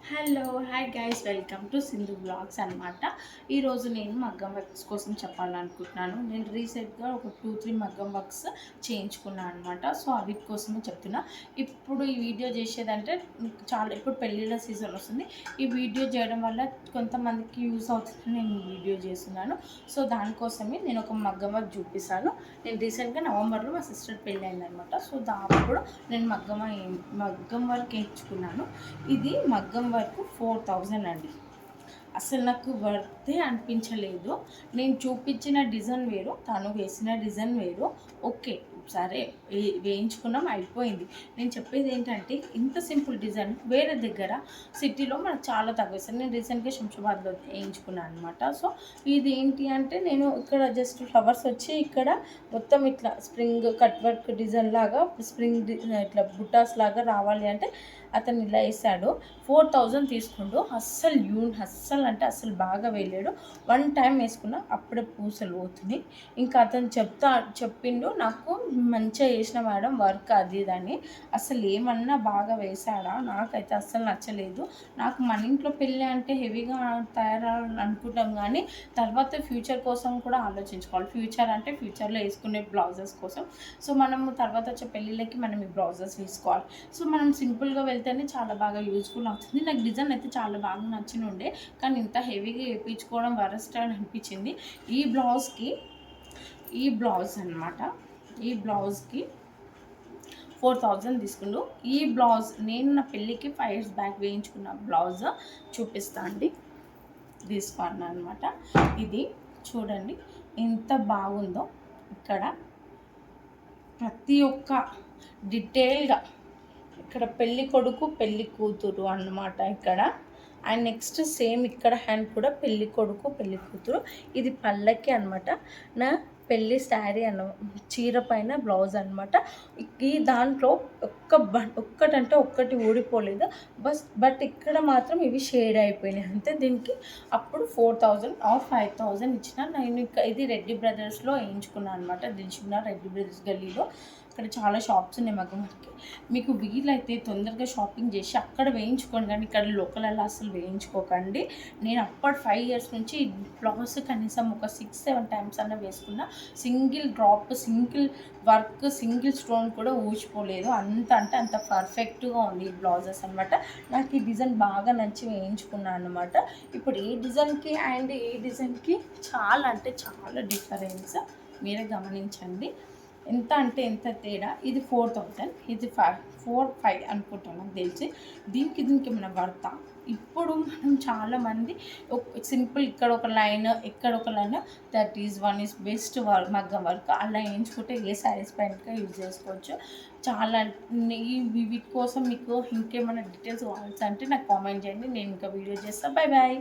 Hello hi guys welcome to Sindhu blogs అనమాట. ఈరోజు నేను మగ్గం వర్క్స్ కోసం చెప్పాలనుకుంటున్నాను. నేను రీసెంట్గా ఒక 2-3 మగ్గం వర్క్స్ చేయించుకున్నాను అనమాట. సో అవి కోసమే చెప్తున్నా. ఇప్పుడు ఈ వీడియో చేసేదంటే చాలా ఇప్పుడు పెళ్ళిళ్ళ సీజన్ వస్తుంది. ఈ వీడియో చేయడం వల్ల కొంతమందికి యూస్ అవుతుంది. నేను ఈ వీడియో చేస్తున్నాను. సో దానికోసమే నేను ఒక మగ్గం వర్క్ చూపిస్తాను. నేను రీసెంట్గా నవంబర్లో మా సిస్టర్ పెళ్ళి అయిందనమాట. సో అప్పుడు నేను మగ్గం వర్క్ వేయించుకున్నాను. ఇది మగ్గం వరకు 4000 అండి. అసలు నాకు వర్తే అనిపించలేదు. నేను చూపించిన డిజైన్ వేరు, తను వేసిన డిజైన్ వేరు. ఓకే సరే వేయించుకున్నాం, అయిపోయింది. నేను చెప్పేది ఏంటంటే ఇంత సింపుల్ డిజైన్ వేరే దగ్గర సిటీలో మనకు చాలా తక్కువ ఇస్తారు. నేను రీసెంట్గా శంషాబాద్లో వేయించుకున్నాను అనమాట. సో ఇది ఏంటి అంటే నేను ఇక్కడ జస్ట్ ఫ్లవర్స్ వచ్చి ఇక్కడ మొత్తం ఇట్లా స్ప్రింగ్ కట్ వర్క్ డిజైన్ లాగా స్ప్రింగ్ ఇట్లా బుట్టాస్ లాగా రావాలి అంటే అతను ఇలా వేసాడు. 4000 తీసుకుంటూ అస్సలు అంటే అస్సలు బాగా వేయలేడు. 1 టైం వేసుకున్నా అప్పుడే పూసలు పోతున్నాయి. ఇంకా అతను చెప్పిండు నాకు మంచిగా చేసిన మేడం వర్క్ అది ఇదని. అసలు ఏమన్నా బాగా వేసాడా? నాకైతే అస్సలు నచ్చలేదు. నాకు మన ఇంట్లో పెళ్ళి అంటే హెవీగా తయారవ్వాలని అనుకుంటాం, కానీ తర్వాత ఫ్యూచర్ కోసం కూడా ఆలోచించుకోవాలి. ఫ్యూచర్ అంటే ఫ్యూచర్లో వేసుకునే బ్లౌజెస్ కోసం. సో మనము తర్వాత వచ్చే పెళ్ళిళ్ళకి మనం ఈ బ్లౌజెస్ వేసుకోవాలి. సో మనం సింపుల్గా వెళ్తేనే చాలా బాగా యూజ్ఫుల్ అవుతుంది. నాకు డిజైన్ అయితే చాలా బాగా నచ్చిన ఉండే, కానీ ఇంత హెవీగా వేయించుకోవడం వరస్ట్ అని అనిపించింది. ఈ బ్లౌజ్ అనమాట. ఈ బ్లౌజ్కి 4000 తీసుకుండు. ఈ బ్లౌజ్ నేను నా పెళ్ళికి 5 years బ్యాక్ వేయించుకున్న బ్లౌజ్ చూపిస్తా అండి. తీసుకోండి అనమాట. ఇది చూడండి ఎంత బాగుందో. ఇక్కడ ప్రతి ఒక్క డీటెయిల్గా ఇక్కడ పెళ్ళి కొడుకు పెళ్ళి కూతురు అన్నమాట ఇక్కడ. అండ్ నెక్స్ట్ సేమ్ ఇక్కడ హ్యాండ్ కూడా పెళ్ళి కొడుకు పెళ్ళి కూతురు. ఇది పల్లకి అనమాట. నా పెళ్ళి శారీ చీర పైన బ్లౌజ్ అనమాట. ఈ దాంట్లో ఒక్కటంటే ఒక్కటి ఊడిపోలేదు. బట్ ఇక్కడ మాత్రం ఇవి షేడ్ అయిపోయినాయి అంతే. దీనికి అప్పుడు 4000 ఆర్ 5000 ఇచ్చిన. నేను ఇది రెడ్డి బ్రదర్స్లో వేయించుకున్నాను అనమాట. దిల్షుక్నగర్ రెడ్డి బ్రదర్స్ గల్లీలో. ఇక్కడ చాలా షాప్స్ ఉన్నాయి మగ్గంకి. మీకు వీలైతే తొందరగా షాపింగ్ చేసి అక్కడ వేయించుకోండి, కానీ ఇక్కడ లోకల్లో అసలు వేయించుకోకండి. నేను అప్పటి 5 years నుంచి బ్లౌజ్ కనీసం ఒక 6-7 times అన్న వేసుకున్నా. Single drop, single work, single stone కూడా ఊచిపోలేదు. అంటే అంత పర్ఫెక్ట్గా ఉంది ఈ బ్లౌజెస్ అనమాట. నాకు ఈ డిజైన్ బాగా నచ్చి వేయించుకున్నాను అనమాట. ఇప్పుడు ఈ డిజైన్కి అండ్ ఈ డిజైన్కి చాలా అంటే చాలా డిఫరెన్స్ మీరే గమనించండి. ఎంత అంటే ఎంత తేడా. ఇది 4000, ఇది 4-5 అనుకుంటాను నాకు తెలిసి. దీనికి ఏమైనా వర్తా? ఇప్పుడు మనం చాలామంది సింపుల్ ఇక్కడ ఒక లైన్ ఇక్కడ ఒక line, that is one is best మగ్గం వర్క్. అలా వేయించుకుంటే ఏ శారీస్ పైన యూజ్ చేసుకోవచ్చు. చాలా వీటి కోసం మీకు ఇంకేమైనా డీటెయిల్స్ కావాల్సి అంటే నాకు కామెంట్ చేయండి. నేను ఇంకా వీడియో చేస్తాను. Bye bye.